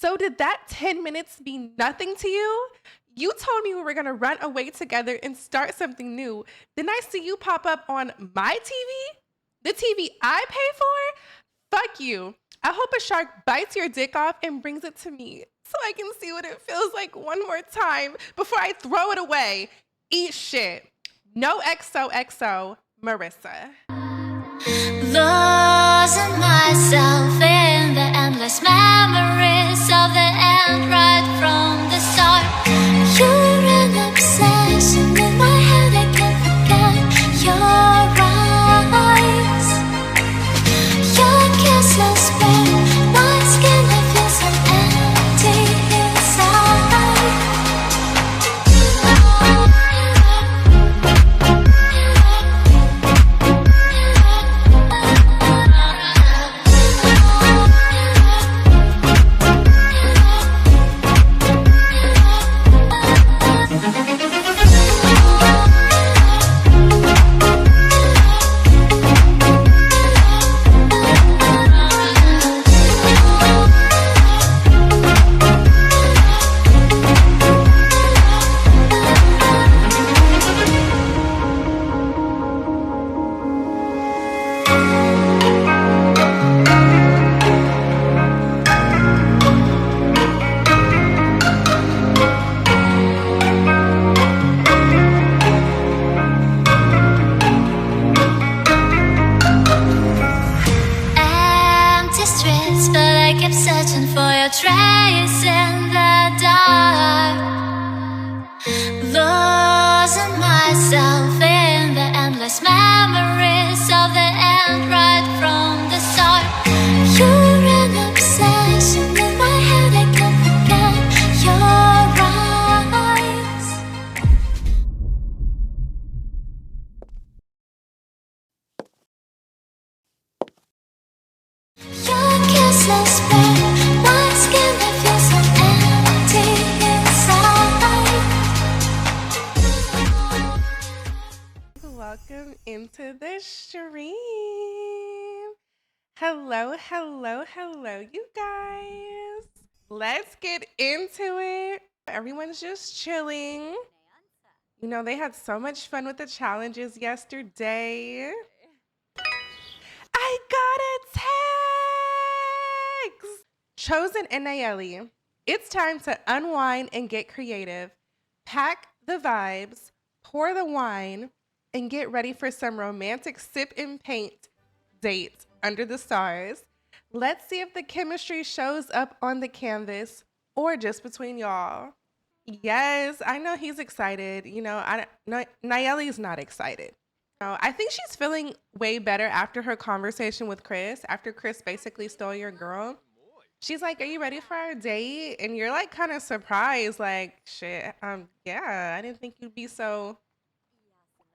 So did that 10 minutes mean nothing to you? You told me we were gonna run away together and start something new. Then I see you pop up on my TV? The TV I pay for? Fuck you. I hope a shark bites your dick off and brings it to me so I can see what it feels like one more time before I throw it away. Eat shit. No XOXO, Marissa. Losing myself in the endless memories of the end right from the start. You're an obsession in my head, I can't forget your eyes. Your kisses burn my skin, I feel so empty inside. Empty streets, but I kept searching for your trace in the dark. Losing myself in the endless memories of the end right from the start. You're an obsession in my head, I can't forget your eyes. Your kisses burn my skin, I feel so empty inside. Welcome into the stream. Hello, hello, hello, you guys. Let's get into it. Everyone's just chilling. You know, they had so much fun with the challenges yesterday. I got a text! Chosen and Nayeli, it's time to unwind and get creative. Pack the vibes, pour the wine, and get ready for some romantic sip and paint date under the stars. Let's see if the chemistry shows up on the canvas or just between y'all. Yes, I know he's excited. You know, Nayeli's not excited. No, I think she's feeling way better after her conversation with Chris, after Chris basically stole your girl. She's like, "Are you ready for our date?" And you're like kind of surprised, like, "Shit, yeah, I didn't think you'd be so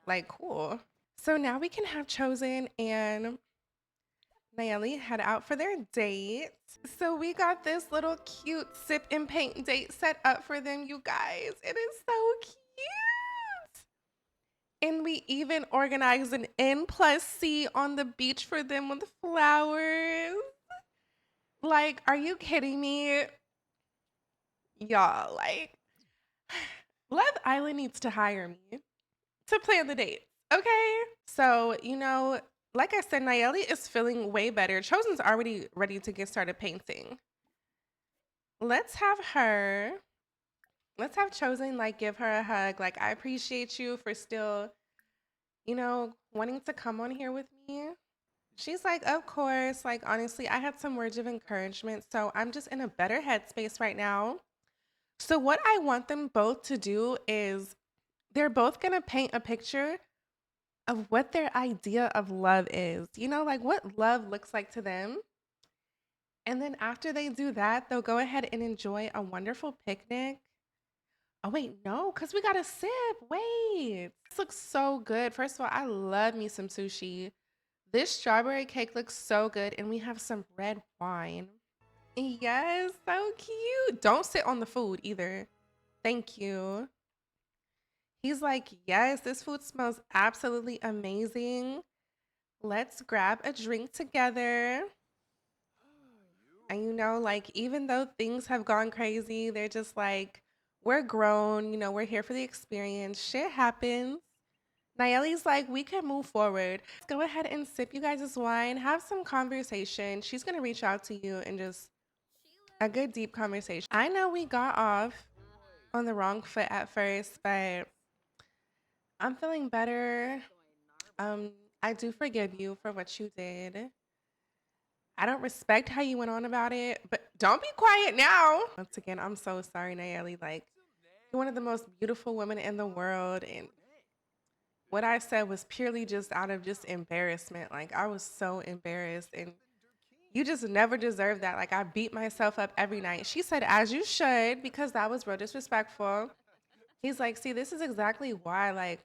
like cool." So now we can have Chosen and Nayeli head out for their date. So we got this little cute sip and paint date set up for them, you guys. It is so cute. And we even organized an N+C on the beach for them with flowers. Like, are you kidding me? Y'all, like, Love Island needs to hire me to plan the date, okay? So, you know, like I said, Nayeli is feeling way better. Chosen's already ready to get started painting. Let's have Chosen, like, give her a hug. Like, I appreciate you for still, you know, wanting to come on here with me. She's like, of course. Like, honestly, I had some words of encouragement, so I'm just in a better headspace right now. So what I want them both to do is they're both gonna paint a picture of what their idea of love is. You know, like what love looks like to them. And then after they do that, they'll go ahead and enjoy a wonderful picnic. Oh, wait, no, because we got to sip. Wait, this looks so good. First of all, I love me some sushi. This strawberry cake looks so good, and we have some red wine. Yes, so cute. Don't sit on the food either. Thank you. He's like, yes, this food smells absolutely amazing. Let's grab a drink together. And like even though things have gone crazy, they're just like, we're grown, we're here for the experience. Shit happens. Nayeli's like, we can move forward. Let's go ahead and sip you guys' wine, have some conversation. She's gonna reach out to you and just a good deep conversation. I know we got off on the wrong foot at first, but I'm feeling better. Um, I do forgive you for what you did. I don't respect how you went on about it, but don't be quiet now. Once again, I'm so sorry, Nayeli. Like, you're one of the most beautiful women in the world, and what I said was purely just out of just embarrassment. Like, I was so embarrassed, and you just never deserved that. Like, I beat myself up every night. She said, as you should, because that was real disrespectful. He's like, see, this is exactly why, like,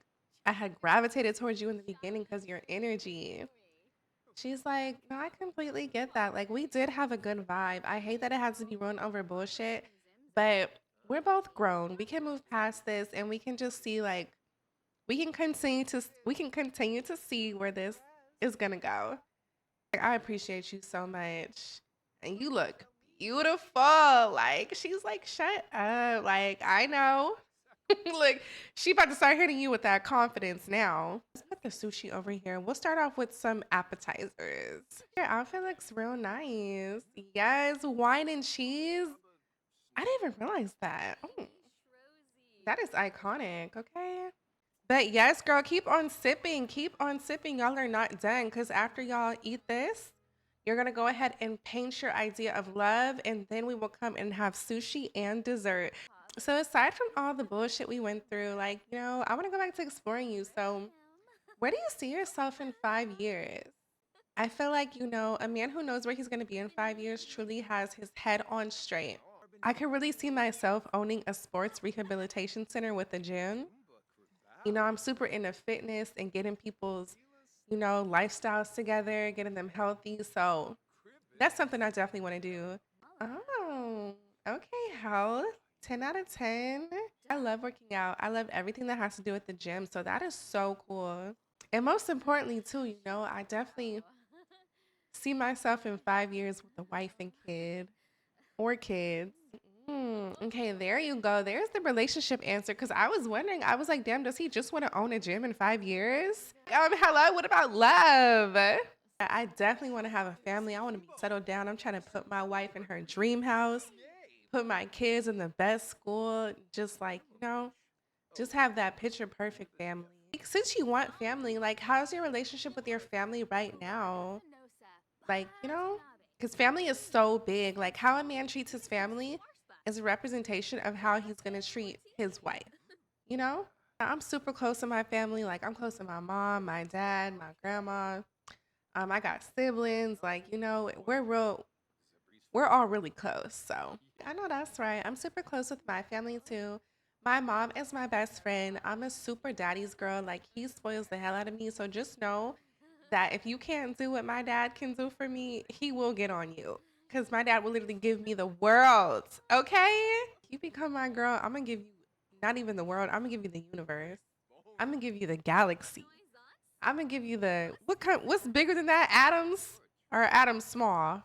I had gravitated towards you in the beginning because your energy. She's like, no, I completely get that. Like, we did have a good vibe. I hate that it has to be run over bullshit, but we're both grown. We can move past this and we can just see, like, we can continue to see where this is gonna go. Like, I appreciate you so much. And you look beautiful. Like, she's like, shut up. Like, I know. Look, she about to start hitting you with that confidence now. Let's put the sushi over here. We'll start off with some appetizers. Your outfit looks real nice. Yes, wine and cheese. I didn't even realize that. Oh, that is iconic. Okay. But yes, girl, keep on sipping. Keep on sipping. Y'all are not done because after y'all eat this, you're going to go ahead and paint your idea of love. And then we will come and have sushi and dessert. So aside from all the bullshit we went through, like, I want to go back to exploring you. So where do you see yourself in 5 years? I feel like, a man who knows where he's going to be in 5 years truly has his head on straight. I could really see myself owning a sports rehabilitation center with a gym. I'm super into fitness and getting people's, lifestyles together, getting them healthy. So that's something I definitely want to do. Oh, okay, health. 10 out of 10. I love working out. I love everything that has to do with the gym. So that is so cool. And most importantly, too, I definitely see myself in 5 years with a wife and kid or kids. Okay, there you go. There's the relationship answer. Cause I was wondering, I was like, damn, does he just want to own a gym in 5 years? Hello, what about love? I definitely want to have a family. I want to be settled down. I'm trying to put my wife in her dream house, put my kids in the best school, just like, just have that picture perfect family. Like, since you want family, like, how's your relationship with your family right now? Like, because family is so big. Like, how a man treats his family is a representation of how he's going to treat his wife, you know? I'm super close to my family. Like, I'm close to my mom, my dad, my grandma. I got siblings. Like, we're all really close. So I know that's right. I'm super close with my family too. My mom is my best friend. I'm a super daddy's girl. Like, he spoils the hell out of me. So just know that if you can't do what my dad can do for me, he will get on you. Because my dad will literally give me the world. Okay? You become my girl, I'm going to give you not even the world, I'm going to give you the universe. I'm going to give you the galaxy. I'm going to give you what's bigger than that? Atoms? Or atoms small?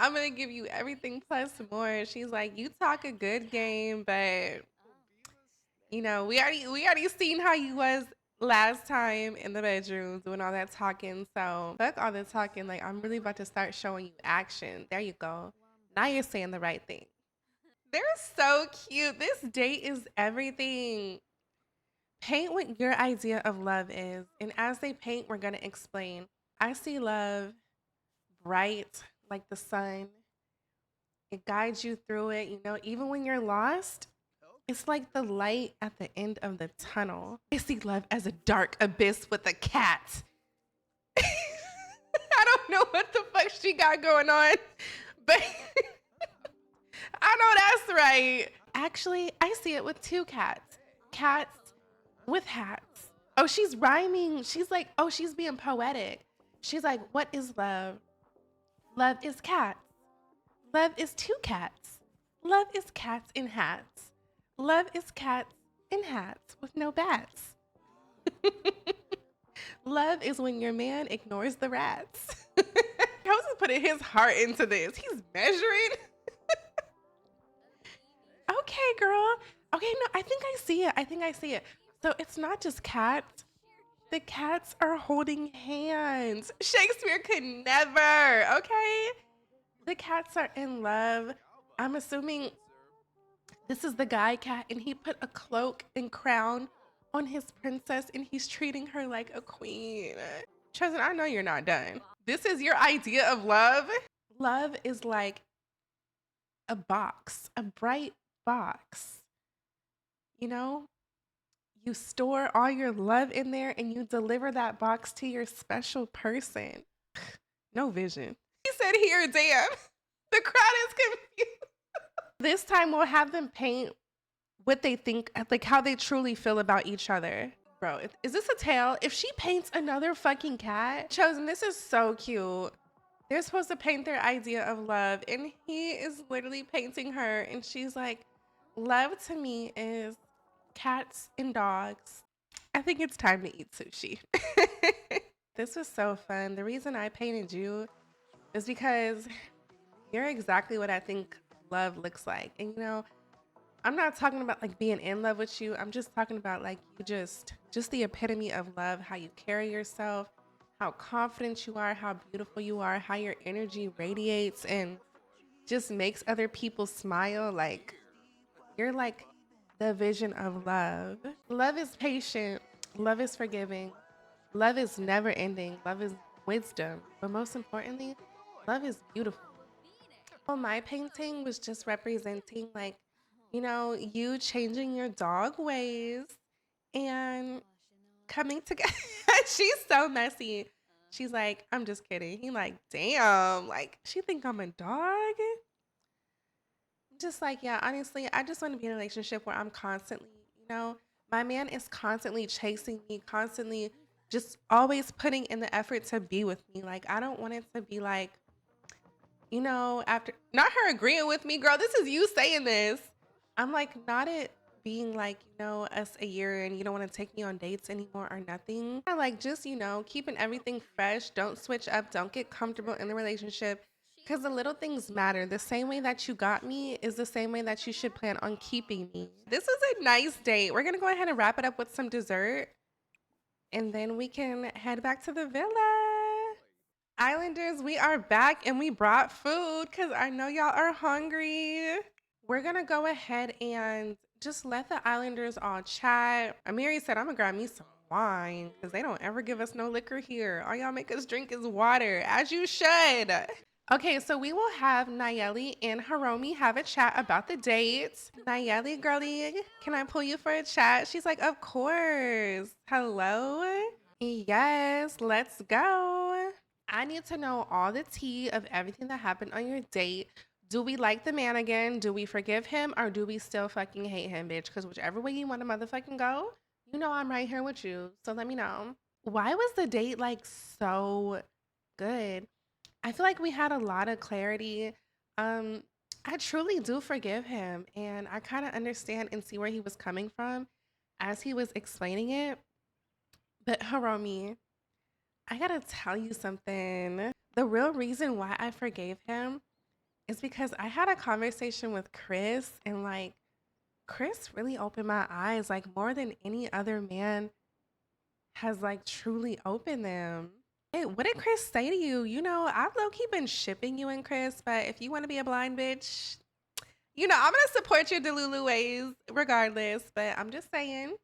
I'm gonna give you everything plus more. She's like, you talk a good game, but we already seen how you was last time in the bedroom doing all that talking. So fuck all the talking. Like, I'm really about to start showing you action. There you go. Now you're saying the right thing. They're so cute. This date is everything. Paint what your idea of love is. And as they paint, we're gonna explain. I see love bright like the sun. It guides you through it, even when you're lost. It's like the light at the end of the tunnel. I see love as a dark abyss with a cat. I don't know what the fuck she got going on, but I know that's right. Actually, I see it with two cats. Cats with hats. Oh, she's rhyming. She's like, oh, she's being poetic. She's like, what is love? Love is cats. Love is two cats. Love is cats in hats. Love is cats in hats with no bats. Love is when your man ignores the rats. Chosen's putting his heart into this. He's measuring. Okay, girl. Okay, no, I think I see it. I think I see it. So it's not just cats. The cats are holding hands. Shakespeare could never. Okay. The cats are in love. I'm assuming this is the guy cat, and he put a cloak and crown on his princess, and he's treating her like a queen. Chosen, I know you're not done. This is your idea of love. Love is like a box, a bright box. You know, you store all your love in there and you deliver that box to your special person. No vision. He said, here, damn. The crowd is confused. This time we'll have them paint what they think, like how they truly feel about each other. Bro, is this a tale? If she paints another fucking cat, Chosen, this is so cute. They're supposed to paint their idea of love, and he is literally painting her, and she's like, love to me is cats and dogs. I think it's time to eat sushi. This was so fun. The reason I painted you is because you're exactly what I think love looks like. And you know, I'm not talking about like being in love with you. I'm just talking about like you just the epitome of love, how you carry yourself, how confident you are, how beautiful you are, how your energy radiates and just makes other people smile. Like you're like the vision of love. Love is patient. Love is forgiving. Love is never ending. Love is wisdom. But most importantly, love is beautiful. Well, my painting was just representing like, you know, you changing your dog ways and coming together. She's so messy. She's like, I'm just kidding. He like, damn, like she think I'm a dog. Just like, yeah, honestly, I just want to be in a relationship where I'm constantly, you know, my man is constantly chasing me, constantly just always putting in the effort to be with me. Like, I don't want it to be like, you know, after not her agreeing with me, girl, this is you saying this. I'm like, not it being like, you know, us a year and you don't want to take me on dates anymore or nothing. I like just, you know, keeping everything fresh. Don't switch up. Don't get comfortable in the relationship because the little things matter. The same way that you got me is the same way that you should plan on keeping me. This was a nice date. We're going to go ahead and wrap it up with some dessert and then we can head back to the villa. Islanders, we are back and we brought food because I know y'all are hungry. We're gonna go ahead and just let the Islanders all chat. Amiri said, I'm gonna grab me some wine because they don't ever give us no liquor here. All y'all make us drink is water, as you should. Okay, so we will have Nayeli and Hiromi have a chat about the date. Nayeli, girlie, can I pull you for a chat? She's like, of course. Hello? Yes, let's go. I need to know all the tea of everything that happened on your date. Do we like the man again? Do we forgive him? Or do we still fucking hate him, bitch? Because whichever way you want to motherfucking go, you know I'm right here with you. So let me know. Why was the date like so good? I feel like we had a lot of clarity. Um, I truly do forgive him. And I kind of understand and see where he was coming from as he was explaining it. But Hiromi, I gotta tell you something. The real reason why I forgave him is because I had a conversation with Chris and like Chris really opened my eyes like more than any other man has like truly opened them. Hey, what did Chris say to you? You know, I've low-key been shipping you and Chris, but if you want to be a blind bitch, you know, I'm gonna support your Delulu ways regardless. But I'm just saying,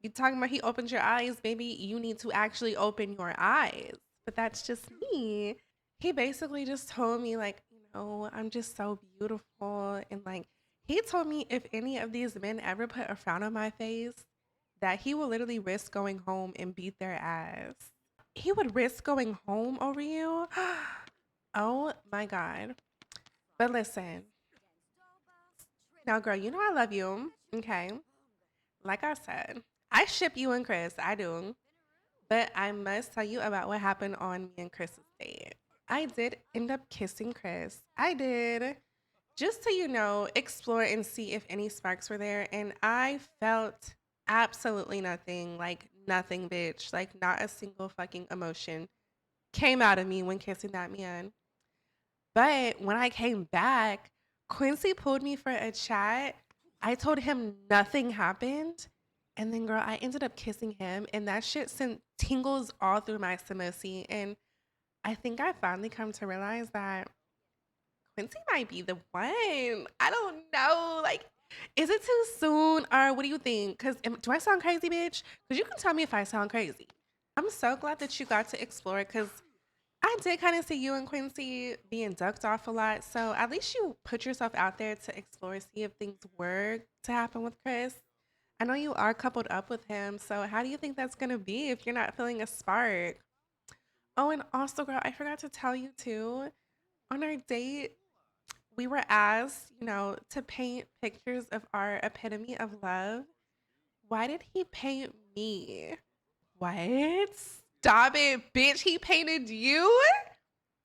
you talking about he opened your eyes, maybe you need to actually open your eyes. But that's just me. He basically just told me like, you know, I'm just so beautiful. And like, he told me if any of these men ever put a frown on my face, that he will literally risk going home and beat their ass. He would risk going home over you? Oh my God. But listen, now girl, you know I love you. Okay. Like I said, I ship you and Chris. I do. But I must tell you about what happened on me and Chris's date. I did end up kissing Chris. I did. Just to, you know, explore and see if any sparks were there. And I felt absolutely nothing. Like nothing, bitch. Like not a single fucking emotion came out of me when kissing that man. But when I came back, Quincy pulled me for a chat. I told him nothing happened. And then, girl, I ended up kissing him. And that shit sent tingles all through my samosi. And I think I finally come to realize that Quincy might be the one. I don't know. Like, is it too soon? Or what do you think? Because do I sound crazy, bitch? Because you can tell me if I sound crazy. I'm so glad that you got to explore it because I did kind of see you and Quincy being ducked off a lot. So at least you put yourself out there to explore, see if things were to happen with Chris. I know you are coupled up with him. So how do you think that's going to be if you're not feeling a spark? Oh, and also, girl, I forgot to tell you too. On our date, we were asked, to paint pictures of our epitome of love. Why did he paint me? What? Stop it, bitch. He painted you?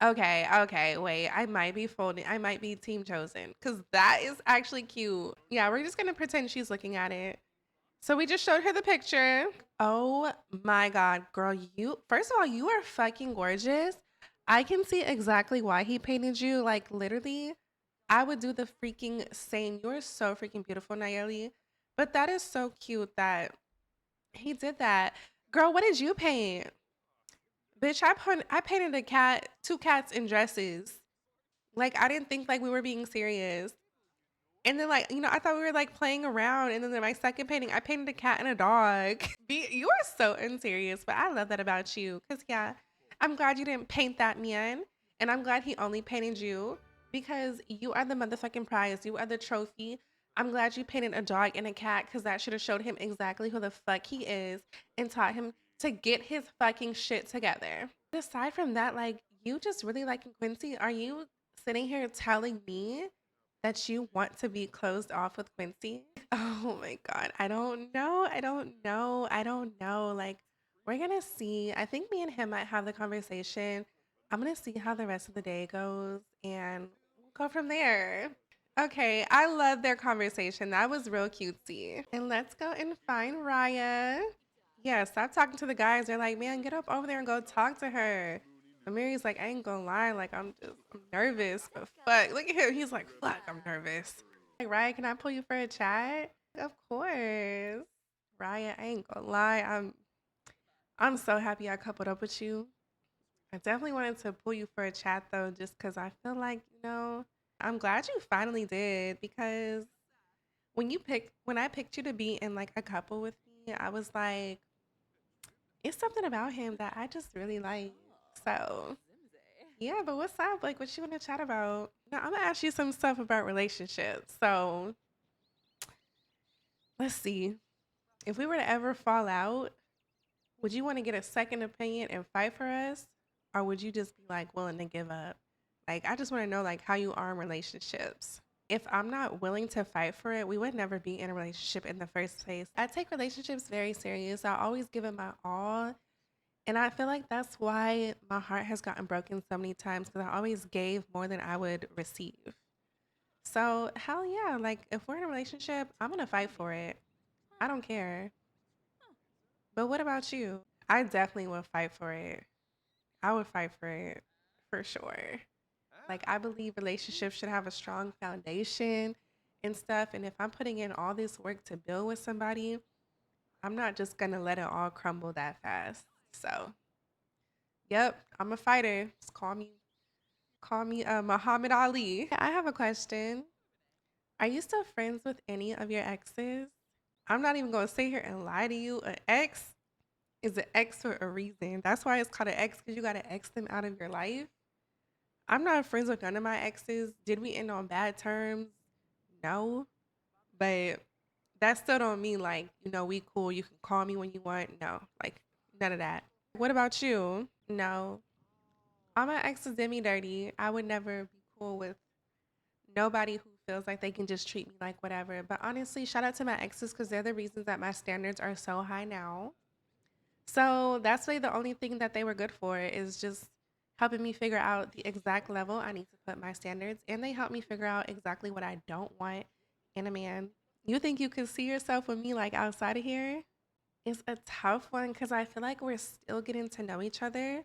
Okay, okay, wait. I might be folding. I might be team chosen because that is actually cute. Yeah, we're just gonna pretend she's looking at it. So we just showed her the picture. Oh my God, girl, first of all, you are fucking gorgeous. I can see exactly why he painted you. Like, literally, I would do the freaking same. You're so freaking beautiful, Nayeli. But that is so cute that he did that. Girl, what did you paint? Bitch, I painted a cat, two cats in dresses. Like, I didn't think like we were being serious. And then like, I thought we were like playing around. And then my second painting, I painted a cat and a dog. You are so unserious, but I love that about you. Cause yeah, I'm glad you didn't paint that man. And I'm glad he only painted you because you are the motherfucking prize. You are the trophy. I'm glad you painted a dog and a cat because that should have showed him exactly who the fuck he is and taught him to get his fucking shit together. Aside from that, like, you just really liking Quincy. Are you sitting here telling me that you want to be closed off with Quincy? Oh my God. I don't know. I don't know. I don't know. Like, we're going to see. I think me and him might have the conversation. I'm going to see how the rest of the day goes and we'll go from there. Okay. I love their conversation. That was real cutesy. And let's go and find Rya. Yeah, stop talking to the guys. They're like, man, get up over there and go talk to her. Amir's like, I ain't gonna lie, like I'm nervous, but fuck, look at him. He's like, fuck, I'm nervous. Like, Rya, can I pull you for a chat? Of course. Rya, I ain't gonna lie, I'm so happy I coupled up with you. I definitely wanted to pull you for a chat though, just because I feel like, I'm glad you finally did because when I picked you to be in like a couple with me, I was like, it's something about him that I just really like. So yeah, but what's up? Like, what you want to chat about? Now, I'm gonna ask you some stuff about relationships. So let's see. If we were to ever fall out, would you want to get a second opinion and fight for us, or would you just be like willing to give up? Like, I just want to know like how you are in relationships. If I'm not willing to fight for it, we would never be in a relationship in the first place. I take relationships very serious. I always give it my all. And I feel like that's why my heart has gotten broken so many times because I always gave more than I would receive. So, hell yeah. Like, if we're in a relationship, I'm going to fight for it. I don't care. But what about you? I definitely would fight for it. I would fight for it for sure. Like, I believe relationships should have a strong foundation and stuff. And if I'm putting in all this work to build with somebody, I'm not just going to let it all crumble that fast. So, yep, I'm a fighter. Just call me Muhammad Ali. I have a question. Are you still friends with any of your exes? I'm not even gonna sit here and lie to you. An ex is an ex for a reason. That's why it's called an ex because you gotta ex them out of your life. I'm not friends with none of my exes. Did we end on bad terms? No, but that still don't mean like we cool. You can call me when you want. No, like none of that. What about you? No, all my exes did me dirty. I would never be cool with nobody who feels like they can just treat me like whatever. But honestly, shout out to my exes because they're the reasons that my standards are so high now. So that's really the only thing that they were good for is just helping me figure out the exact level I need to put my standards. And they helped me figure out exactly what I don't want in a man. You think you can see yourself with me like outside of here? It's a tough one because I feel like we're still getting to know each other.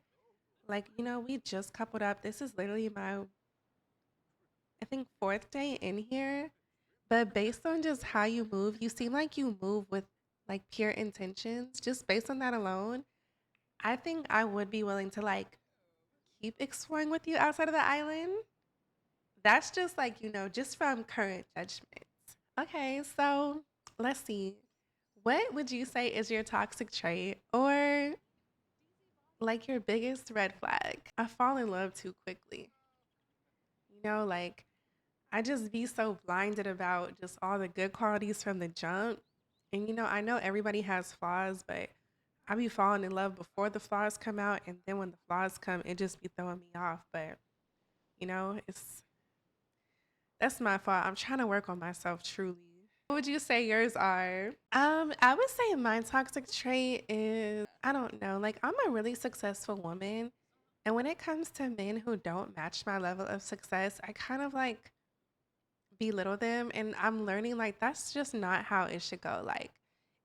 Like, we just coupled up. This is literally my, I think, fourth day in here. But based on just how you move, you seem like you move with like pure intentions. Just based on that alone, I think I would be willing to like keep exploring with you outside of the island. That's just like, just from current judgment. Okay, so let's see. What would you say is your toxic trait or like your biggest red flag? I fall in love too quickly. Like I just be so blinded about just all the good qualities from the jump. And I know everybody has flaws, but I be falling in love before the flaws come out, and then when the flaws come, it just be throwing me off. But it's that's my fault. I'm trying to work on myself truly. What would you say yours are? I would say my toxic trait is I don't know, like I'm a really successful woman. And when it comes to men who don't match my level of success, I kind of like belittle them. And I'm learning like that's just not how it should go. Like,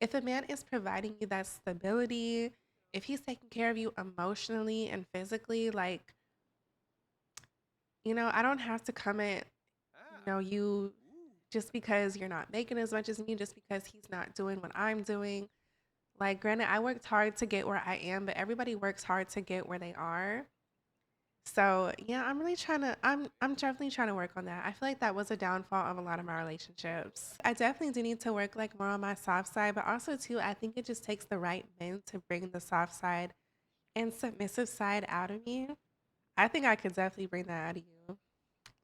if a man is providing you that stability, if he's taking care of you emotionally and physically, like, I don't have to come at, you just because you're not making as much as me, just because he's not doing what I'm doing. Like, granted, I worked hard to get where I am, but everybody works hard to get where they are. So yeah, I'm definitely trying to work on that. I feel like that was a downfall of a lot of my relationships. I definitely do need to work like more on my soft side, but also too, I think it just takes the right men to bring the soft side and submissive side out of me. I think I could definitely bring that out of you.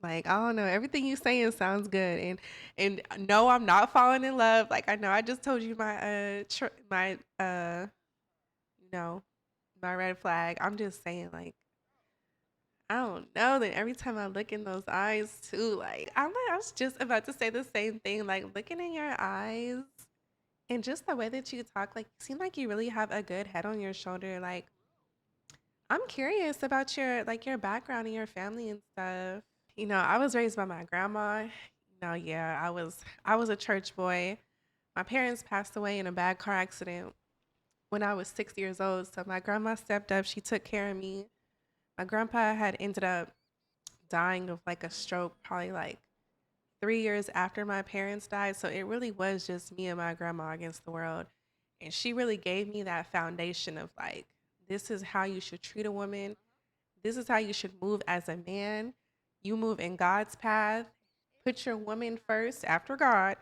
Like, I don't know, everything you saying sounds good, and no, I'm not falling in love. Like, I know I just told you my you know my red flag. I'm just saying, like, I don't know. Then every time I look in those eyes too, like I was just about to say the same thing. Like, looking in your eyes and just the way that you talk, like you seem like you really have a good head on your shoulder. Like, I'm curious about your background and your family and stuff. I was raised by my grandma. Yeah, I was a church boy. My parents passed away in a bad car accident when I was 6 years old. So my grandma stepped up. She took care of me. My grandpa had ended up dying of like a stroke probably like 3 years after my parents died. So it really was just me and my grandma against the world. And she really gave me that foundation of like, this is how you should treat a woman. This is how you should move as a man. You move in God's path. Put your woman first after God.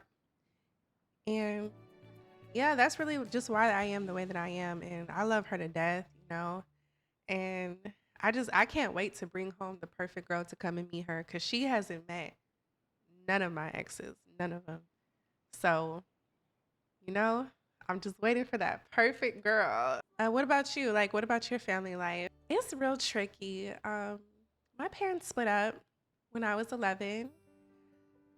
And yeah, that's really just why I am the way that I am. And I love her to death. And I can't wait to bring home the perfect girl to come and meet her because she hasn't met none of my exes, none of them. So, you know, I'm just waiting for that perfect girl. What about you? Like, what about your family life? It's real tricky. My parents split up when I was 11.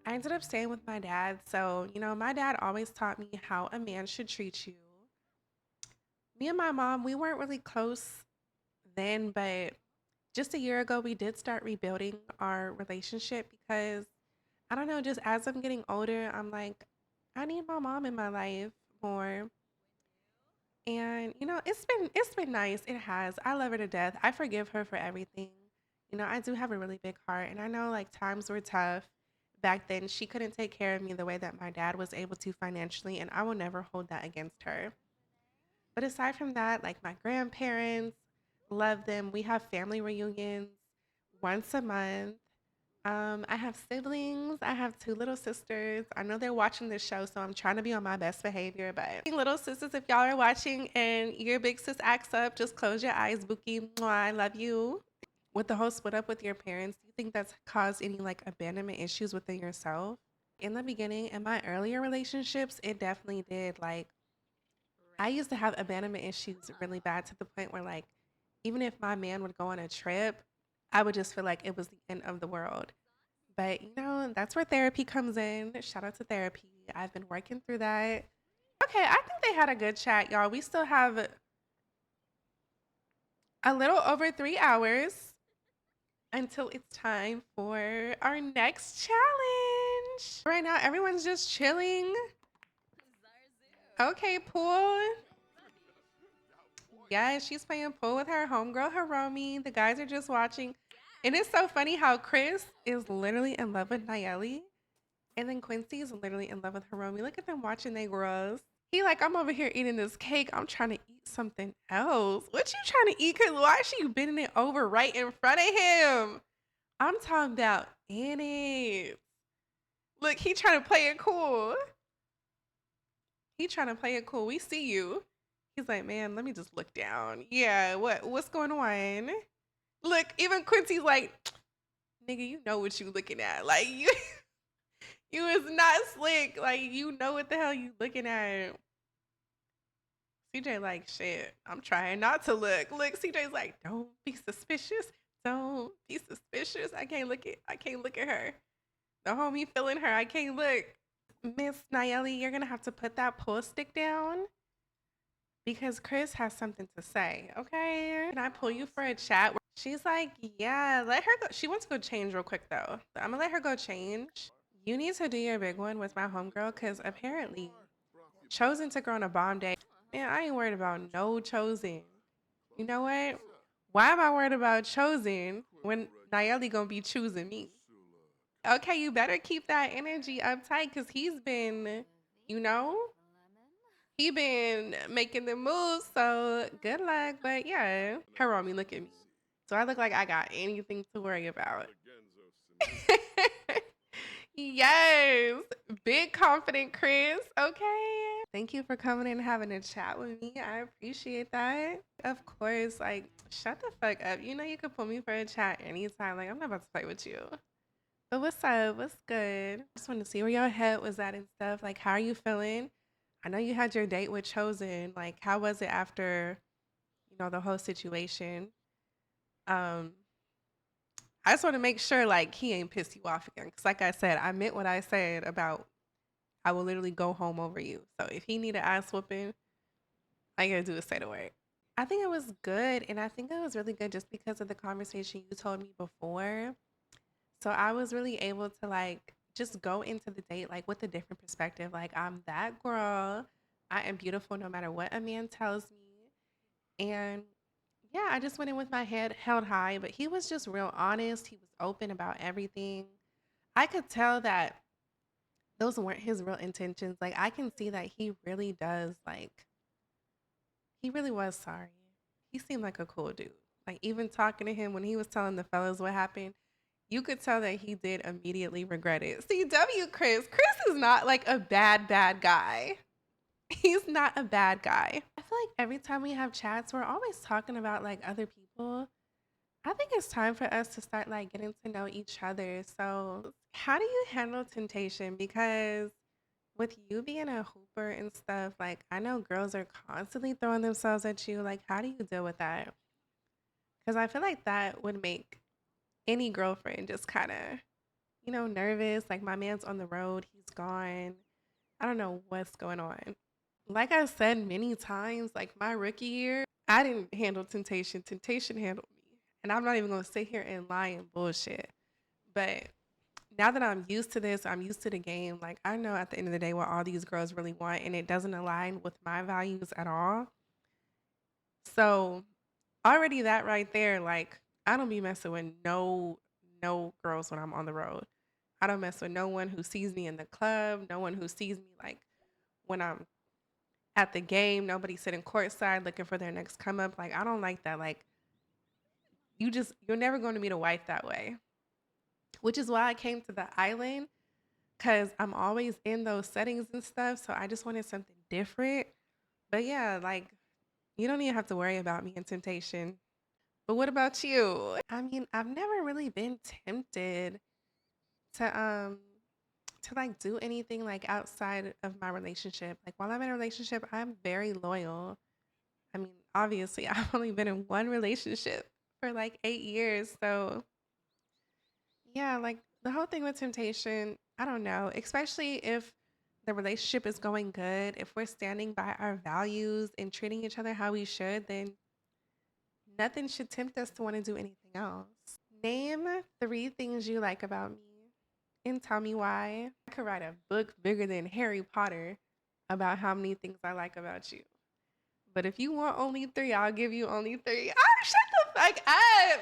I ended up staying with my dad. So, my dad always taught me how a man should treat you. Me and my mom, we weren't really close then, but just a year ago, we did start rebuilding our relationship because I don't know, just as I'm getting older, I'm like, I need my mom in my life more. And it's been nice. It has. I love her to death. I forgive her for everything. I do have a really big heart, and I know like times were tough back then. She couldn't take care of me the way that my dad was able to financially, and I will never hold that against her. But aside from that, like my grandparents, love them. We have family reunions once a month. I have siblings. I have two little sisters. I know they're watching this show, so I'm trying to be on my best behavior. But little sisters, if y'all are watching and your big sis acts up, just close your eyes, Bookie. Mwah, I love you. With the whole split up with your parents, do you think that's caused any like abandonment issues within yourself? In the beginning, in my earlier relationships, it definitely did. Like, I used to have abandonment issues really bad to the point where, like, even if my man would go on a trip, I would just feel like it was the end of the world. But, that's where therapy comes in. Shout out to therapy. I've been working through that. Okay, I think they had a good chat, y'all. We still have a little over 3 hours until it's time for our next challenge. Right now, everyone's just chilling. Okay, pool. Yeah, she's playing pool with her homegirl Hiromi. The guys are just watching. And it's so funny how Chris is literally in love with Nayeli. And then Quincy is literally in love with Hiromi. Look at them watching they grows. He like, I'm over here eating this cake. I'm trying to eat something else. What you trying to eat? Cause why is she bending it over right in front of him? I'm talking about in it. Look, he trying to play it cool. He trying to play it cool. We see you. He's like, man, let me just look down. Yeah, what's going on? Look, even Quincy's like, nigga, you know what you looking at. Like you is not slick. Like you know what the hell you looking at. CJ like, shit, I'm trying not to look. Look, CJ's like, don't be suspicious. Don't be suspicious. I can't look at her. The homie feeling her. I can't look. Miss Nayeli, you're gonna have to put that pull stick down because Chris has something to say. Okay. Can I pull you for a chat? She's like, yeah, let her go. She wants to go change real quick though. I'm gonna let her go change. You need to do your big one with my homegirl because apparently Chosen took her on a bomb day. Man, I ain't worried about no Chosen. You know what? Why am I worried about Chosen when Nayeli gonna be choosing me? Okay, you better keep that energy uptight because he's been, you know, he been making the moves. So good luck. But yeah, Hiromi, look at me. So I look like I got anything to worry about. Yes, big confident Chris. Okay. Thank you for coming in and having a chat with me. I appreciate that. Of course, like, shut the fuck up. You know you could put me for a chat anytime. Like, I'm not about to play with you. But what's up? What's good? Just want to see where your head was at and stuff. Like, how are you feeling? I know you had your date with Chosen. Like, how was it after, the whole situation? Um, I just want to make sure like he ain't pissed you off again. Cause like I said, I meant what I said about I will literally go home over you. So if he need an ass whooping, all you gotta do is say the word. I think it was good, and I think it was really good just because of the conversation you told me before. So I was really able to like just go into the date like with a different perspective. Like I'm that girl. I am beautiful no matter what a man tells me. And yeah, I just went in with my head held high, but he was just real honest. He was open about everything. I could tell that those weren't his real intentions. Like I can see that he really does like he really was sorry. He seemed like a cool dude. Like even talking to him when he was telling the fellas what happened, you could tell that he did immediately regret it. CW Chris. Chris is not like a bad guy. He's not a bad guy. I feel like every time we have chats, we're always talking about like other people. I think it's time for us to start like getting to know each other. So, how do you handle temptation? Because with you being a hooper and stuff, like I know girls are constantly throwing themselves at you. Like, how do you deal with that? Because I feel like that would make any girlfriend just kind of, nervous. Like, my man's on the road, he's gone. I don't know what's going on. Like I said many times, like my rookie year, I didn't handle temptation. Temptation handled me. And I'm not even going to sit here and lie and bullshit. But now that I'm used to this, I'm used to the game. Like I know at the end of the day what all these girls really want, and it doesn't align with my values at all. So already that right there, like I don't be messing with no girls when I'm on the road. I don't mess with no one who sees me in the club, no one who sees me like when I'm at the game, nobody sitting courtside looking for their next come up. Like I don't like that. Like you're never going to meet a wife that way. Which is why I came to the island because I'm always in those settings and stuff. So I just wanted something different. But yeah, like you don't even have to worry about me in temptation. But what about you? I mean, I've never really been tempted to like do anything like outside of my relationship. Like while I'm in a relationship, I'm very loyal. I mean, obviously, I've only been in one relationship for like 8 years. So yeah, like the whole thing with temptation, I don't know, especially if the relationship is going good, if we're standing by our values and treating each other how we should, then nothing should tempt us to want to do anything else. Name 3 things you like about me and tell me why. I could write a book bigger than Harry Potter about how many things I like about you. But if you want only 3, I'll give you only 3. Oh, shut the fuck up. Ah.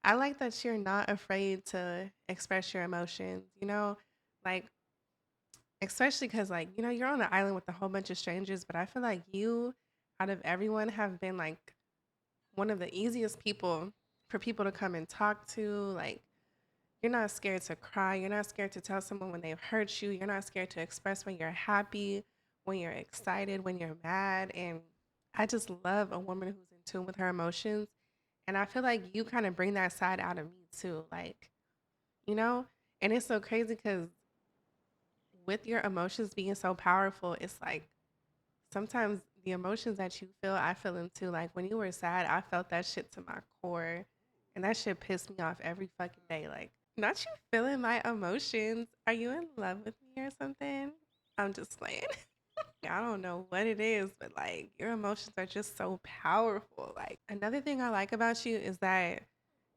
I like that you're not afraid to express your emotions, you know? Like, especially because, like, you know, you're on an island with a whole bunch of strangers, but I feel like you, out of everyone, have been like one of the easiest people for people to come and talk to. Like, you're not scared to cry. You're not scared to tell someone when they've hurt you. You're not scared to express when you're happy, when you're excited, when you're mad. And I just love a woman who's in tune with her emotions. And I feel like you kind of bring that side out of me too. Like, you know? And it's so crazy because with your emotions being so powerful, it's like sometimes the emotions that you feel, I feel them too. Like when you were sad, I felt that shit to my core. And that shit pissed me off every fucking day. Like, not you feeling my emotions. Are you in love with me or something? I'm just playing. I don't know what it is, but like your emotions are just so powerful. Like, another thing I like about you is that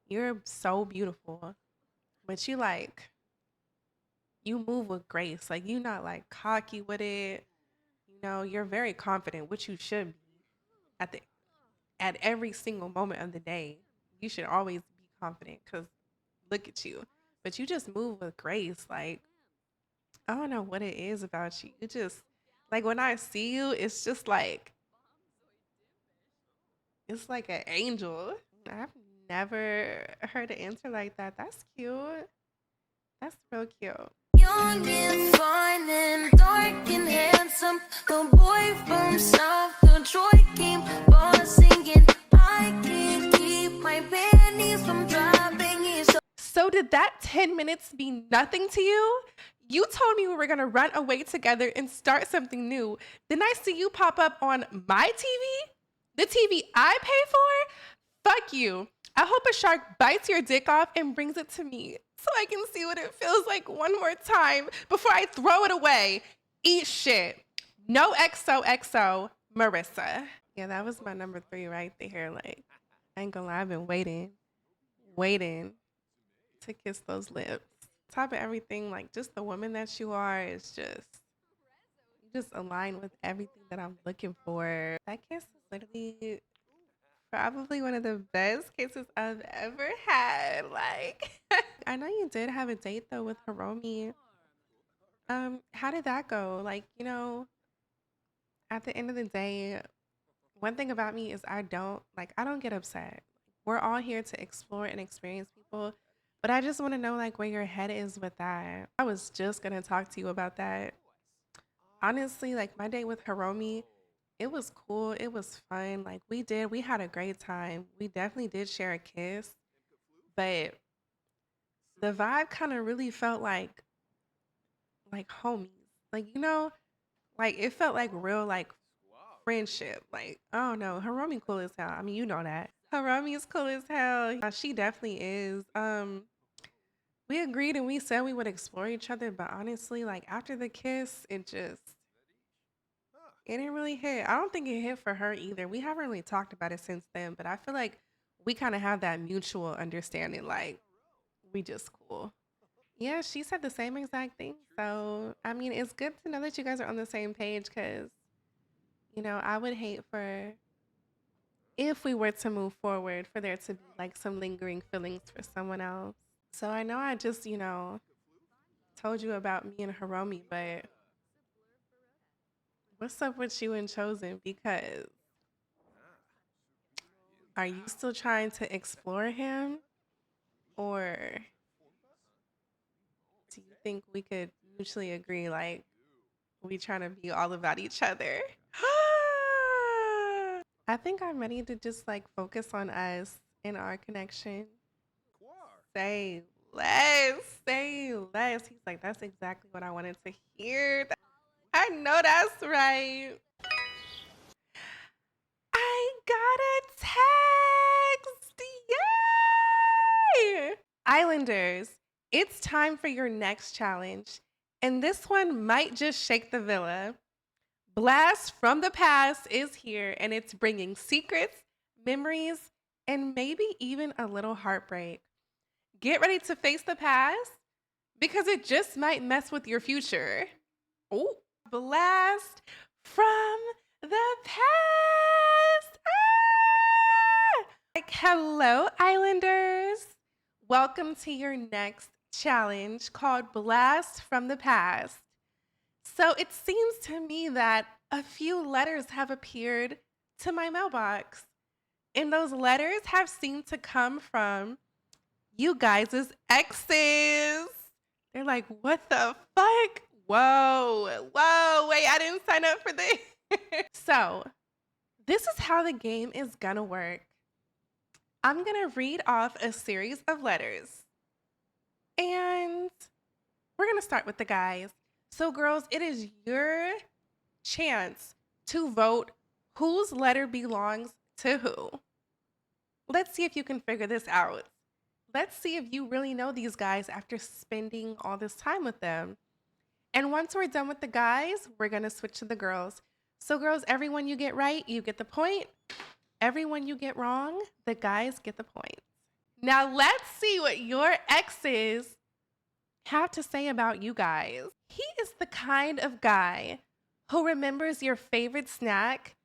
you're so beautiful, but you move with grace. Like, you not like cocky with it. You know, you're very confident, which you should be at the at every single moment of the day. You should always be confident because look at you. But you just move with grace. Like, I don't know what it is about you. You just like when I see you, it's like an angel. I've never heard an answer like that. That's cute. That's real cute. Young and fine and dark and handsome, the boy from South Detroit came bossing and I can't keep my panties from dropping. So did that 10 minutes mean nothing to you? You told me we were gonna run away together and start something new. Then I see you pop up on my TV? The TV I pay for? Fuck you. I hope a shark bites your dick off and brings it to me so I can see what it feels like one more time before I throw it away. Eat shit. No XOXO, Marissa. Yeah, that was my number 3 right there. Like, I ain't gonna lie, I've been waiting to kiss those lips. Top of everything, like just the woman that you are is just you just align with everything that I'm looking for. That kiss is literally probably one of the best kisses I've ever had. Like I know you did have a date though with Hiromi. How did that go? Like, you know, at the end of the day, one thing about me is I don't get upset. We're all here to explore and experience people, but I just want to know like where your head is with that. I was just gonna talk to you about that. Honestly, like my date with Hiromi, it was cool. It was fun. Like we had a great time. We definitely did share a kiss, but the vibe kind of really felt like homies. Like, you know, like it felt like real like friendship. Like, I don't know. Hiromi cool as hell. I mean, you know that. Hiromi is cool as hell. She definitely is. We agreed and we said we would explore each other, but honestly, like after the kiss, it didn't really hit. I don't think it hit for her either. We haven't really talked about it since then, but I feel like we kind of have that mutual understanding. Like, we just cool. Yeah, she said the same exact thing. So, I mean, it's good to know that you guys are on the same page because, you know, I would hate for if we were to move forward for there to be like some lingering feelings for someone else. So I know I just, you know, told you about me and Hiromi, but what's up with you and Chosen? Because are you still trying to explore him? Or do you think we could mutually agree like we trying to be all about each other? I think I'm ready to just like focus on us and our connection. Say less, say less. He's like, that's exactly what I wanted to hear. I know that's right. I got a text. Yay! Islanders, it's time for your next challenge. And this one might just shake the villa. Blast from the past is here and it's bringing secrets, memories, and maybe even a little heartbreak. Get ready to face the past because it just might mess with your future. Oh, blast from the past. Ah! Like, hello, Islanders. Welcome to your next challenge called Blast from the Past. So it seems to me that a few letters have appeared to my mailbox, and those letters have seemed to come from you guys' exes. They're like, what the fuck? Whoa, wait, I didn't sign up for this. So, this is how the game is gonna work. I'm gonna read off a series of letters, and we're gonna start with the guys. So, girls, it is your chance to vote whose letter belongs to who. Let's see if you can figure this out. Let's see if you really know these guys after spending all this time with them. And once we're done with the guys, we're gonna switch to the girls. So girls, everyone you get right, you get the point. Everyone you get wrong, the guys get the point. Now let's see what your exes have to say about you guys. He is the kind of guy who remembers your favorite snack,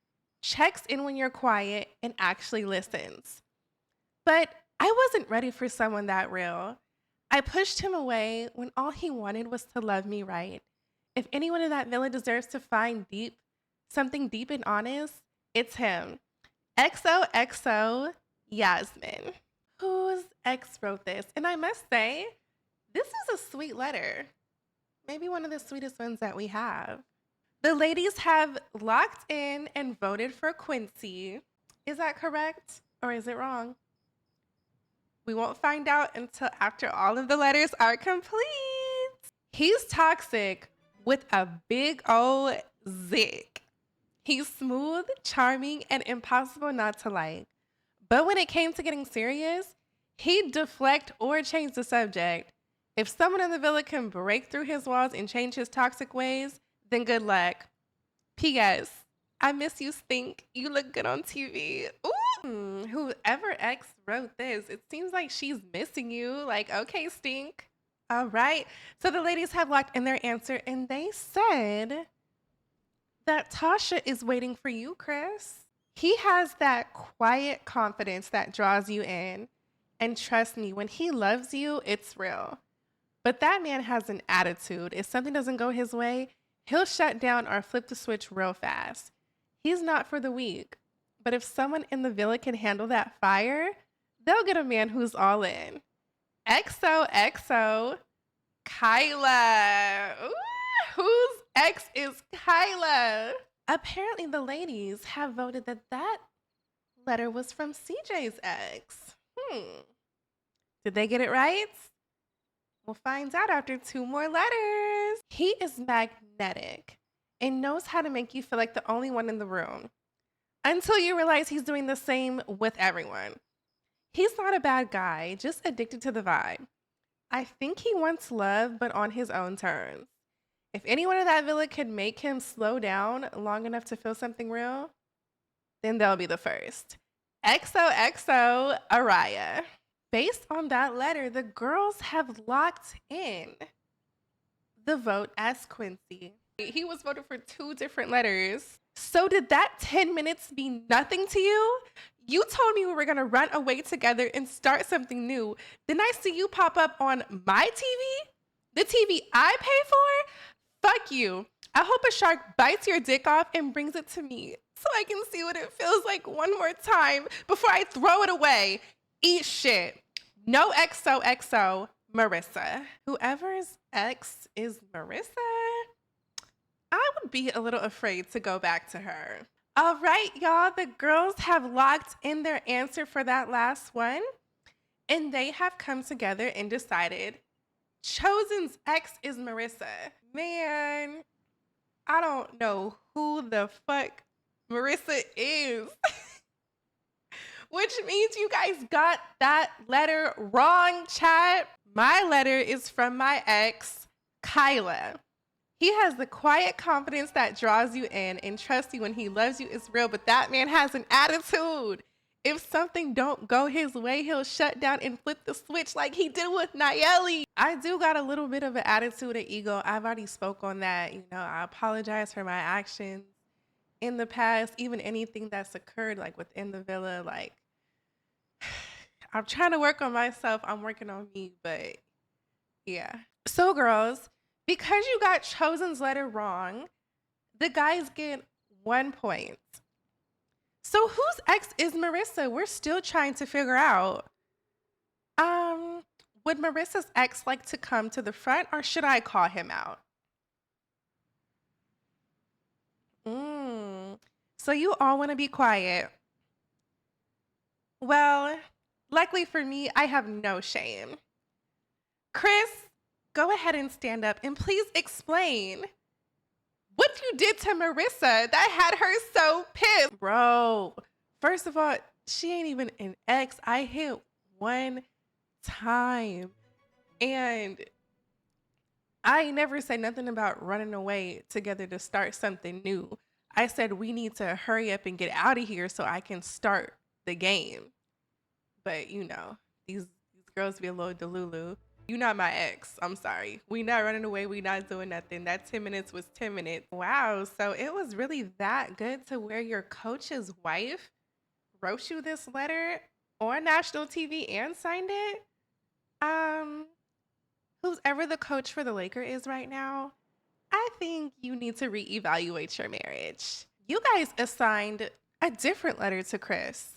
checks in when you're quiet, and actually listens. But I wasn't ready for someone that real. I pushed him away when all he wanted was to love me right. If anyone in that villa deserves to find something deep and honest, it's him. XOXO Yasmin. Whose ex wrote this? And I must say, this is a sweet letter. Maybe one of the sweetest ones that we have. The ladies have locked in and voted for Quincy. Is that correct? Or is it wrong? We won't find out until after all of the letters are complete. He's toxic with a big old zick. He's smooth, charming, and impossible not to like. But when it came to getting serious, he'd deflect or change the subject. If someone in the villa can break through his walls and change his toxic ways, then good luck. P.S. I miss you, Stink. You look good on TV. Ooh, whoever ex wrote this, it seems like she's missing you. Like, okay, Stink. All right. So the ladies have locked in their answer, and they said that Tasha is waiting for you, Chris. He has that quiet confidence that draws you in. And trust me, when he loves you, it's real. But that man has an attitude. If something doesn't go his way, he'll shut down or flip the switch real fast. He's not for the weak. But if someone in the villa can handle that fire, they'll get a man who's all in. XOXO Kyla. Ooh, whose ex is Kyla? Apparently the ladies have voted that letter was from CJ's ex. Did they get it right? We'll find out after 2 more letters. He is magnetic and knows how to make you feel like the only one in the room until you realize he's doing the same with everyone. He's not a bad guy, just addicted to the vibe. I think he wants love, but on his own terms. If anyone in that villa could make him slow down long enough to feel something real, then they'll be the first. XOXO Araya. Based on that letter, the girls have locked in the vote as Quincy. He was voted for 2 different letters. So did that 10 minutes mean nothing to you? You told me we were gonna run away together and start something new. Then I see you pop up on my TV? The TV I pay for? Fuck you. I hope a shark bites your dick off and brings it to me so I can see what it feels like one more time before I throw it away. Eat shit. No XOXO Marissa. Whoever's ex is Marissa, I would be a little afraid to go back to her. All right, y'all, the girls have locked in their answer for that last one, and they have come together and decided Chosen's ex is Marissa. Man, I don't know who the fuck Marissa is. Which means you guys got that letter wrong, chat. My letter is from my ex, Kyla. He has the quiet confidence that draws you in, and trust you when he loves you is real, but that man has an attitude. If something don't go his way, he'll shut down and flip the switch like he did with Nayeli. I do got a little bit of an attitude and ego. I've already spoke on that. You know, I apologize for my actions. in the past, even anything that's occurred like within the villa, like I'm trying to work on myself. I'm working on me, but yeah. So girls, because you got Chosen's letter wrong, the guys get 1 point. So whose ex is Marissa? We're still trying to figure out. Um, would Marissa's ex like to come to the front or should I call him out? So you all want to be quiet. Well, luckily for me, I have no shame. Chris, go ahead and stand up and please explain what you did to Marissa that had her so pissed. Bro, first of all, she ain't even an ex. I hit 1 time. And I ain't never said nothing about running away together to start something new. I said we need to hurry up and get out of here so I can start the game. But you know, these girls be a little delulu. You not my ex. I'm sorry. We not running away. We not doing nothing. That 10 minutes was 10 minutes. Wow. So it was really that good to where your coach's wife wrote you this letter on national TV and signed it? Who's ever the coach for the Lakers is right now, I think you need to reevaluate your marriage. You guys assigned a different letter to Chris.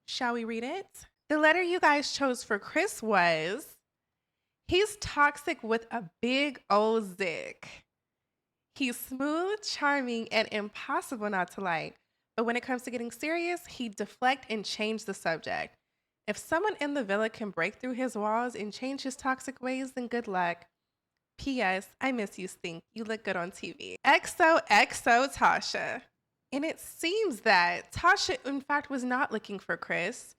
Shall we read it? The letter you guys chose for Chris was, he's toxic with a big old zick. He's smooth, charming, and impossible not to like. But when it comes to getting serious, he'd deflect and change the subject. If someone in the villa can break through his walls and change his toxic ways, then good luck. P.S. I miss you, Stink. You look good on TV. XOXO Tasha. And it seems that Tasha, in fact, was not looking for Chris.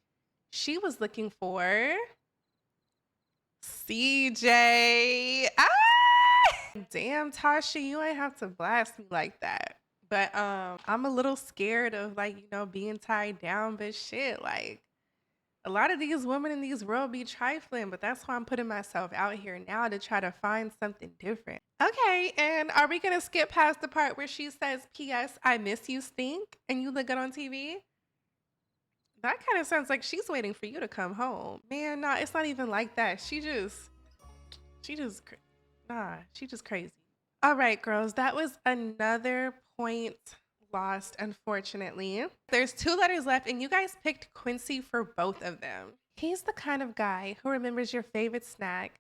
She was looking for CJ. Damn, Tasha, you ain't have to blast me like that. But I'm a little scared of being tied down, but shit, like a lot of these women in these world be trifling, but that's why I'm putting myself out here now to try to find something different. Okay, and are we gonna skip past the part where she says, P.S. I miss you, Stink, and you look good on TV? That kind of sounds like she's waiting for you to come home. Man, nah, it's not even like that. She just crazy. All right, girls, that was another point lost, unfortunately. There's 2 letters left, and you guys picked Quincy for both of them. He's the kind of guy who remembers your favorite snack,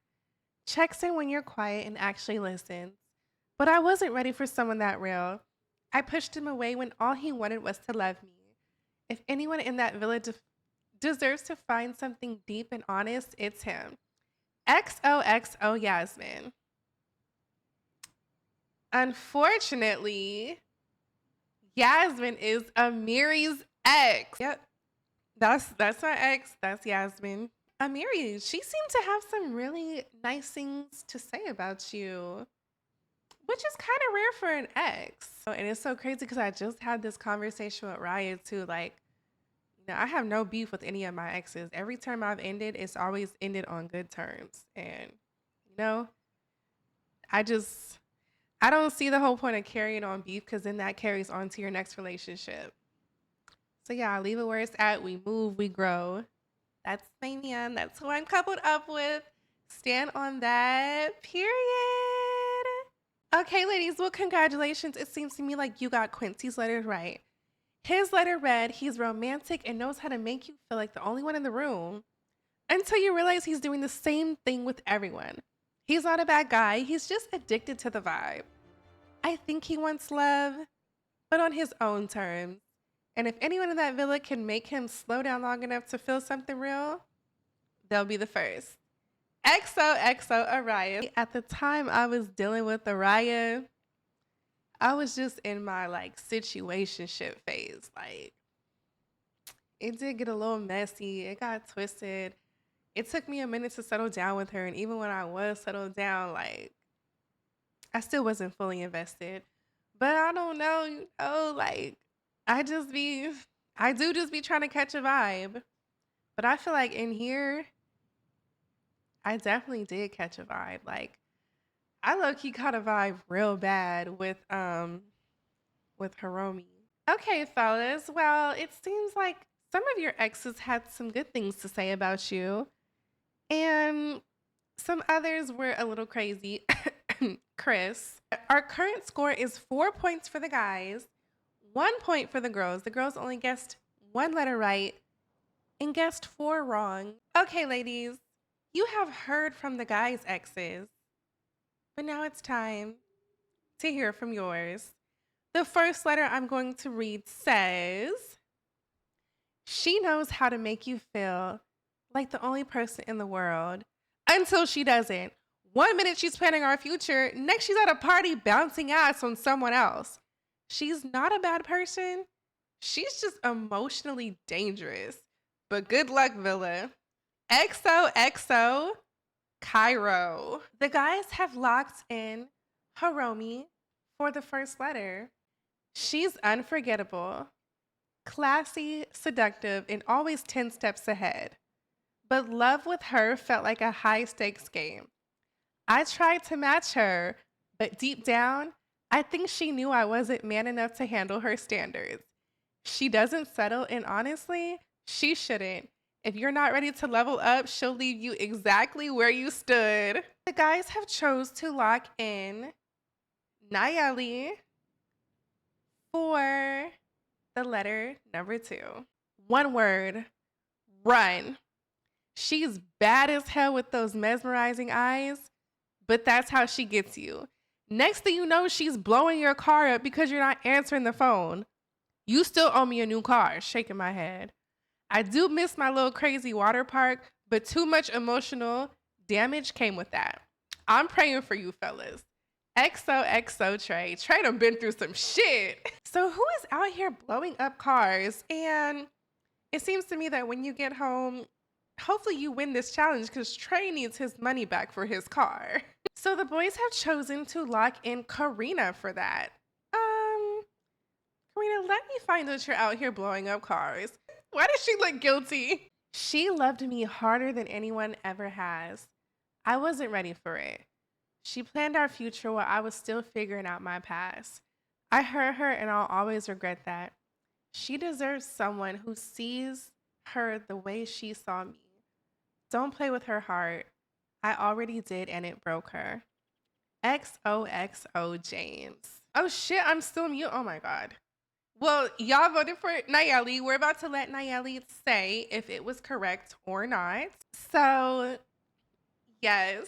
checks in when you're quiet, and actually listens. But I wasn't ready for someone that real. I pushed him away when all he wanted was to love me. If anyone in that village deserves to find something deep and honest, it's him. XOXO Yasmin. Unfortunately, Yasmin is Amiri's ex. Yep, that's my ex. That's Yasmin. Amiri, she seemed to have some really nice things to say about you, which is kind of rare for an ex. And it's so crazy because I just had this conversation with Rya too. Like, I have no beef with any of my exes. Every term I've ended, it's always ended on good terms. And, I don't see the whole point of carrying on beef because then that carries on to your next relationship. So yeah, leave it where it's at. We move, we grow. That's my man. That's who I'm coupled up with. Stand on that. Period. Okay, ladies. Well, congratulations. It seems to me like you got Quincy's letter right. His letter read, he's romantic and knows how to make you feel like the only one in the room until you realize he's doing the same thing with everyone. He's not a bad guy. He's just addicted to the vibe. I think he wants love, but on his own terms. And if anyone in that villa can make him slow down long enough to feel something real, they'll be the first. XOXO Araya. At the time I was dealing with Araya, I was just in my situationship phase. Like, it did get a little messy. It got twisted. It took me a minute to settle down with her. And even when I was settled down, I still wasn't fully invested. But I don't know, I do just be trying to catch a vibe. But I feel like in here, I definitely did catch a vibe. Like, I low-key caught a vibe real bad with Hiromi. Okay, fellas. Well, it seems like some of your exes had some good things to say about you, and some others were a little crazy. Chris, our current score is 4 points for the guys, 1 point for the girls. The girls only guessed one letter right and guessed four wrong. Okay, ladies, you have heard from the guys' exes, but now it's time to hear from yours. The first letter I'm going to read says, she knows how to make you feel like the only person in the world until she doesn't. 1 minute she's planning our future, next she's at a party bouncing ass on someone else. She's not a bad person. She's just emotionally dangerous. But good luck, Villa. XOXO Cairo. The guys have locked in Hiromi for the first letter. She's unforgettable, classy, seductive, and always 10 steps ahead. But love with her felt like a high stakes game. I tried to match her, but deep down, I think she knew I wasn't man enough to handle her standards. She doesn't settle, and honestly, she shouldn't. If you're not ready to level up, she'll leave you exactly where you stood. The guys have chose to lock in Nayeli for the letter number 2. One word, run. She's bad as hell with those mesmerizing eyes, but that's how she gets you. Next thing you know, she's blowing your car up because you're not answering the phone. You still owe me a new car, shaking my head. I do miss my little crazy water park, but too much emotional damage came with that. I'm praying for you, fellas. XOXO Trey. Trey done been through some shit. So who is out here blowing up cars? And it seems to me that when you get home, hopefully you win this challenge because Trey needs his money back for his car. So the boys have chosen to lock in Karina for that. Karina, let me find that you're out here blowing up cars. Why does she look guilty? She loved me harder than anyone ever has. I wasn't ready for it. She planned our future while I was still figuring out my past. I hurt her and I'll always regret that. She deserves someone who sees her the way she saw me. Don't play with her heart. I already did and it broke her. XOXO James. Oh shit, I'm still mute. Oh my God. Well, y'all voted for Nayeli. We're about to let Nayeli say if it was correct or not. So, yes,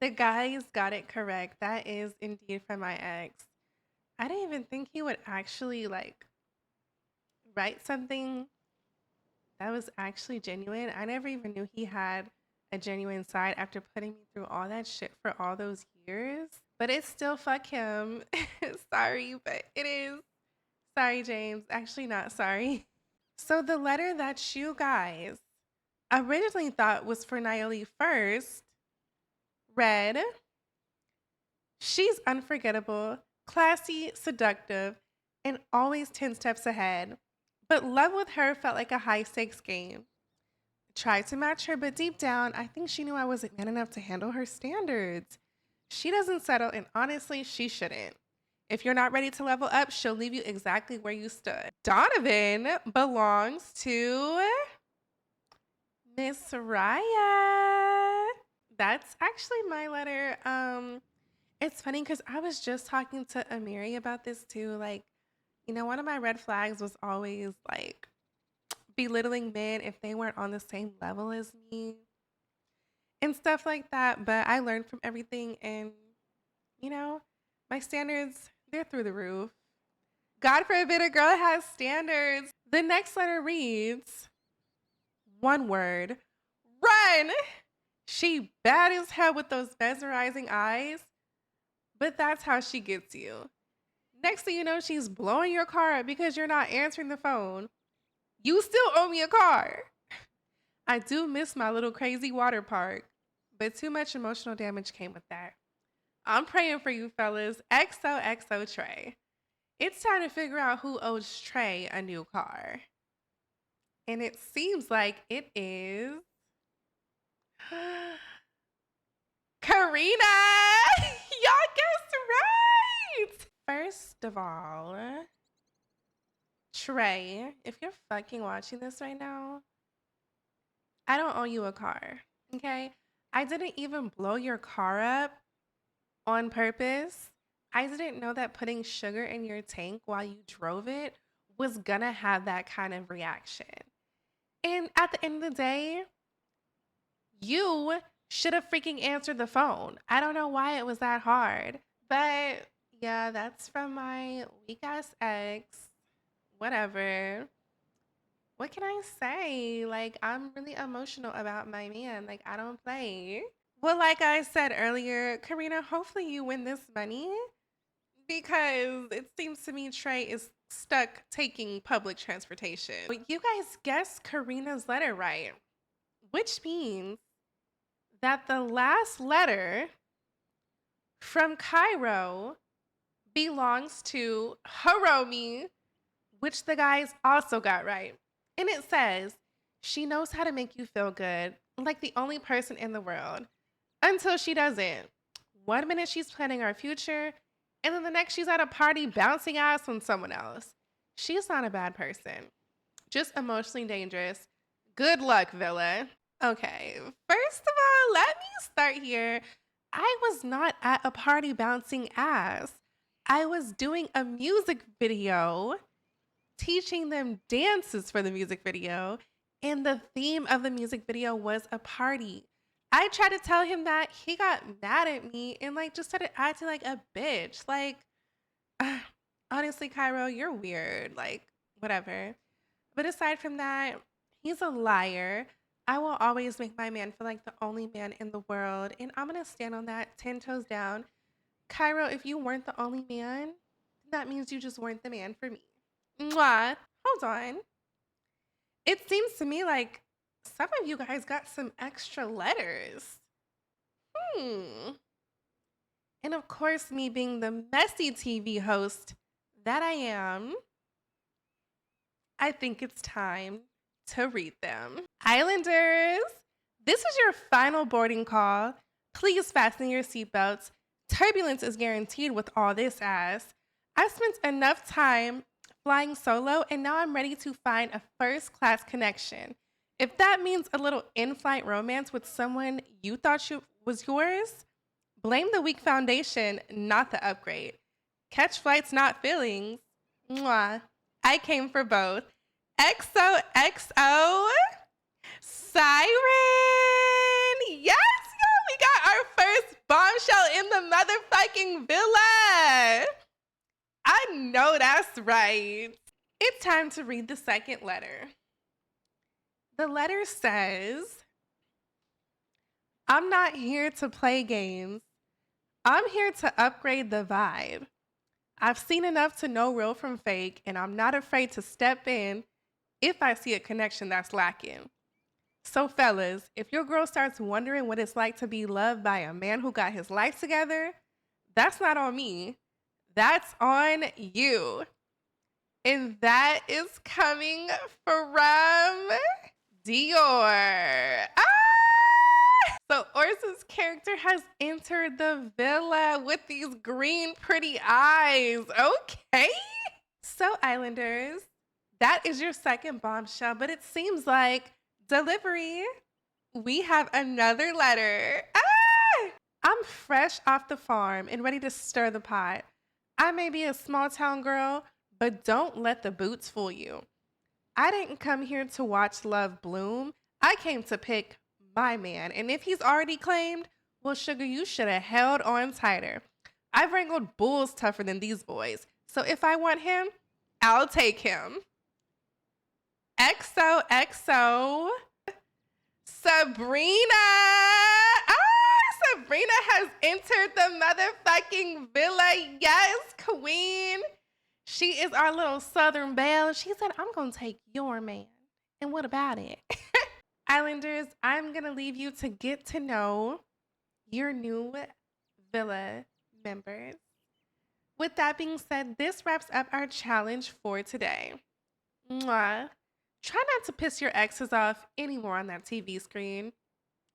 the guys got it correct. That is indeed from my ex. I didn't even think he would actually write something that was actually genuine. I never even knew he had a genuine side after putting me through all that shit for all those years. But it's still fuck him. Sorry, but it is. Sorry, James. Actually, not sorry. So the letter that you guys originally thought was for Nayeli first read, she's unforgettable, classy, seductive, and always 10 steps ahead. But love with her felt like a high stakes game. Tried to match her, but deep down, I think she knew I wasn't man enough to handle her standards. She doesn't settle, and honestly, she shouldn't. If you're not ready to level up, she'll leave you exactly where you stood. Donovan belongs to Miss Rya. That's actually my letter. It's funny because I was just talking to Amiri about this too. Like, one of my red flags was always belittling men if they weren't on the same level as me and stuff like that. But I learned from everything, and my standards, they're through the roof. God forbid a girl has standards. The next letter reads, one word, run. She bad as hell with those mesmerizing eyes, but that's how she gets you. Next thing you know, she's blowing your car up because you're not answering the phone. You still owe me a car. I do miss my little crazy water park, but too much emotional damage came with that. I'm praying for you, fellas. XOXO Trey. It's time to figure out who owes Trey a new car. And it seems like it is Karina. Y'all guessed right. First of all, Trey, if you're fucking watching this right now, I don't owe you a car, okay? I didn't even blow your car up on purpose. I didn't know that putting sugar in your tank while you drove it was gonna have that kind of reaction. And at the end of the day, you should have freaking answered the phone. I don't know why it was that hard. But yeah, that's from my weak ass ex. Whatever. What can I say? Like, I'm really emotional about my man. Like, I don't play. Well, like I said earlier, Karina, hopefully you win this money because it seems to me Trey is stuck taking public transportation. But you guys guessed Karina's letter right, which means that the last letter from Cairo belongs to Hiromi, which the guys also got right. And it says, she knows how to make you feel good, like the only person in the world, until she doesn't. 1 minute she's planning our future, and then the next she's at a party bouncing ass on someone else. She's not a bad person, just emotionally dangerous. Good luck, Villa. Okay, first of all, let me start here. I was not at a party bouncing ass. I was doing a music video, teaching them dances for the music video, and the theme of the music video was a party. I tried to tell him that, he got mad at me and like just started acting like a bitch. Like, honestly, Cairo, you're weird. Like, whatever. But aside from that, he's a liar. I will always make my man feel like the only man in the world, and I'm gonna stand on that 10 toes down. Cairo, if you weren't the only man, that means you just weren't the man for me. Mwah. Hold on. It seems to me like some of you guys got some extra letters. And of course, me being the messy TV host that I am, I think it's time to read them. Islanders, this is your final boarding call. Please fasten your seatbelts. Turbulence is guaranteed with all this ass. I spent enough time flying solo, and now I'm ready to find a first-class connection. If that means a little in-flight romance with someone you thought was yours, blame the weak foundation, not the upgrade. Catch flights, not feelings. Mwah. I came for both. XOXO Siren! Yes, yo, we got our first bombshell in the motherfucking villa. I know that's right. It's time to read the second letter. The letter says, I'm not here to play games. I'm here to upgrade the vibe. I've seen enough to know real from fake, and I'm not afraid to step in if I see a connection that's lacking. So fellas, if your girl starts wondering what it's like to be loved by a man who got his life together, that's not on me. That's on you. And that is coming from Dior. So Orsa's character has entered the villa with these green pretty eyes. Okay. So Islanders, that is your second bombshell, but it seems like delivery. We have another letter. I'm fresh off the farm and ready to stir the pot. I may be a small town girl, but don't let the boots fool you. I didn't come here to watch love bloom. I came to pick my man. And if he's already claimed, well, sugar, you should have held on tighter. I've wrangled bulls tougher than these boys. So if I want him, I'll take him. XOXO Sabrina. Sabrina has entered the motherfucking villa. Yes, queen. She is our little Southern belle. She said, I'm going to take your man. And what about it? Islanders, I'm going to leave you to get to know your new villa members. With that being said, this wraps up our challenge for today. Mwah. Try not to piss your exes off anymore on that TV screen.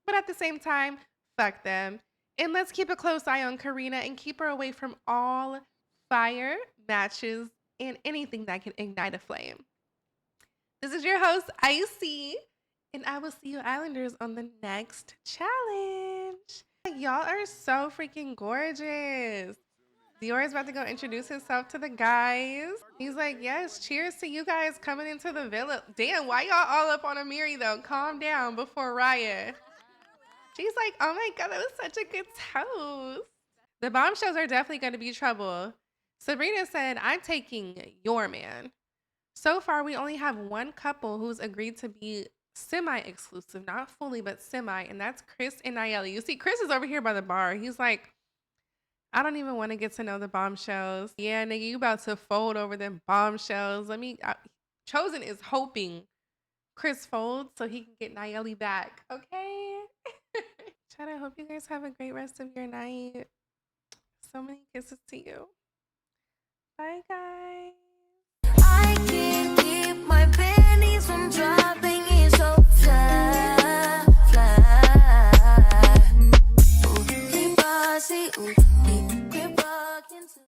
But at the same time, fuck them. And let's keep a close eye on Karina and keep her away from all fire matches and anything that can ignite a flame. This is your host, Icy, and I will see you Islanders on the next challenge. Y'all are so freaking gorgeous. Dior is about to go introduce himself to the guys. He's like, yes, cheers to you guys coming into the villa. Damn, why y'all all up on Amiri though? Calm down before Rya. She's like, oh my God, that was such a good toast. The Bombshells are definitely going to be trouble. Sabrina said, I'm taking your man. So far, we only have one couple who's agreed to be semi-exclusive, not fully, but semi, and that's Chris and Nayeli. You see, Chris is over here by the bar. He's like, I don't even want to get to know the Bombshells. Yeah, nigga, you about to fold over them Bombshells. Chosen is hoping Chris folds so he can get Nayeli back. Okay? Chad, I hope you guys have a great rest of your night. So many kisses to you. Bye, guys. I can't keep my panties from dropping. It's so fly, fly. Ooh, bossy, ooh,